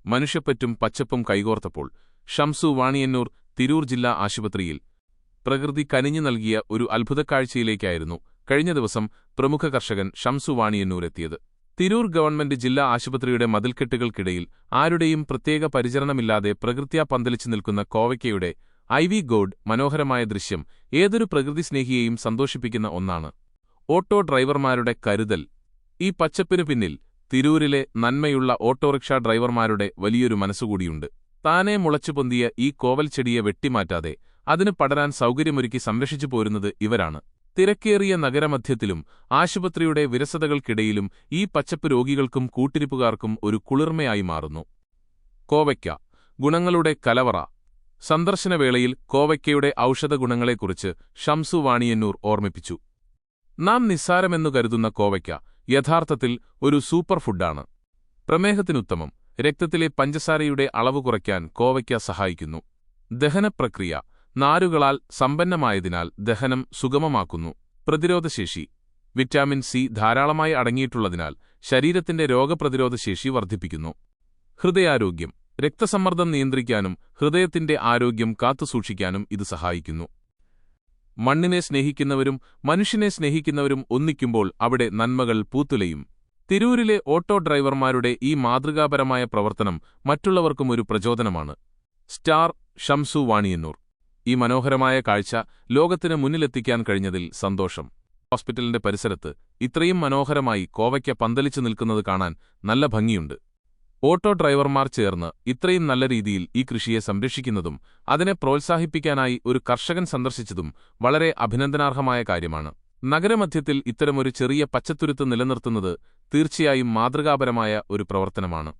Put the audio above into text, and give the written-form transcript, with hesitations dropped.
മനുഷ്യപ്പറ്റും പച്ചപ്പും കൈകോർത്തപ്പോൾ ഷംസു വാണിയന്നൂർ തിരൂർ ജില്ലാ ആശുപത്രിയിൽ പ്രകൃതി കനിഞ്ഞു നൽകിയ ഒരു അത്ഭുതക്കാഴ്ചയിലേക്കായിരുന്നു കഴിഞ്ഞ ദിവസം പ്രമുഖ കർഷകൻ ഷംസു വാണിയന്നൂർ എത്തിയത്. തിരൂർ ഗവൺമെന്റ് ജില്ലാ ആശുപത്രിയുടെ മതിൽക്കെട്ടുകൾക്കിടയിൽ ആരുടെയും പ്രത്യേക പരിചരണമില്ലാതെ പ്രകൃത്യാ പന്തലിച്ചു നിൽക്കുന്ന കോവയ്ക്കയുടെ ഐവി ഗോഡ് മനോഹരമായ ദൃശ്യം ഏതൊരു പ്രകൃതിസ്നേഹിയെയും സന്തോഷിപ്പിക്കുന്ന ഒന്നാണ്. ഓട്ടോ ഡ്രൈവർമാരുടെ കരുതൽ. ഈ പച്ചപ്പിനു പിന്നിൽ തിരൂരിലെ നന്മയുള്ള ഓട്ടോറിക്ഷാ ഡ്രൈവർമാരുടെ വലിയൊരു മനസ്സുകൂടിയുണ്ട്. താനെ മുളച്ചുപൊന്തിയ ഈ കോവൽച്ചെടിയെ വെട്ടിമാറ്റാതെ അതിന് പടരാൻ സൗകര്യമൊരുക്കി സംരക്ഷിച്ചു പോരുന്നത് ഇവരാണ്. തിരക്കേറിയ നഗരമധ്യത്തിലും ആശുപത്രിയുടെ വിരസതകൾക്കിടയിലും ഈ പച്ചപ്പ് രോഗികൾക്കും കൂട്ടിരിപ്പുകാർക്കും ഒരു കുളിർമയായി മാറുന്നു. കോവയ്ക്ക ഗുണങ്ങളുടെ കലവറ. സന്ദർശനവേളയിൽ കോവയ്ക്കയുടെ ഔഷധഗുണങ്ങളെക്കുറിച്ച് ഷംസു വാണിയന്നൂർ ഓർമ്മിപ്പിച്ചു. നാം നിസ്സാരമെന്നു കരുതുന്ന കോവയ്ക്ക യഥാർത്ഥത്തിൽ ഒരു സൂപ്പർ ഫുഡാണ്. പ്രമേഹത്തിനുത്തമം. രക്തത്തിലെ പഞ്ചസാരയുടെ അളവ് കുറയ്ക്കാൻ കോവയ്ക്ക സഹായിക്കുന്നു. ദഹനപ്രക്രിയ. നാരുകളാൽ സമ്പന്നമായതിനാൽ ദഹനം സുഗമമാക്കുന്നു. പ്രതിരോധശേഷി. വിറ്റാമിൻ സി ധാരാളമായി അടങ്ങിയിട്ടുള്ളതിനാൽ ശരീരത്തിന്റെ രോഗപ്രതിരോധശേഷി വർദ്ധിപ്പിക്കുന്നു. ഹൃദയാരോഗ്യം. രക്തസമ്മർദ്ദം നിയന്ത്രിക്കാനും ഹൃദയത്തിന്റെ ആരോഗ്യം കാത്തുസൂക്ഷിക്കാനും ഇത് സഹായിക്കുന്നു. മണ്ണിനെ സ്നേഹിക്കുന്നവരും മനുഷ്യനെ സ്നേഹിക്കുന്നവരും ഒന്നിക്കുമ്പോൾ അവിടെ നന്മകൾ പൂത്തുലയും. തിരൂരിലെ ഓട്ടോ ഡ്രൈവർമാരുടെ ഈ മാതൃകാപരമായ പ്രവർത്തനം മറ്റുള്ളവർക്കും ഒരു പ്രചോദനമാണ്. സ്റ്റാർ ഷംസു വാണിയന്നൂർ. ഈ മനോഹരമായ കാഴ്ച ലോകത്തിന് മുന്നിലെത്തിക്കാൻ കഴിഞ്ഞതിൽ സന്തോഷം. ഹോസ്പിറ്റലിന്റെ പരിസരത്ത് ഇത്രയും മനോഹരമായി കോവയ്ക്ക പന്തലിച്ചു നിൽക്കുന്നത് കാണാൻ നല്ല ഭംഗിയുണ്ട്. ഓട്ടോ ഡ്രൈവർമാർ ചേർന്ന് ഇത്രയും നല്ല രീതിയിൽ ഈ കൃഷിയെ സംരക്ഷിക്കുന്നതും അതിനെ പ്രോത്സാഹിപ്പിക്കാനായി ഒരു കർഷകൻ സന്ദർശിച്ചതും വളരെ അഭിനന്ദനാർഹമായ കാര്യമാണ്. നഗരമധ്യത്തിൽ ഇത്തരമൊരു ചെറിയ പച്ചത്തുരുത്ത് നിലനിർത്തുന്നത് തീർച്ചയായും മാതൃകാപരമായ ഒരു പ്രവർത്തനമാണ്.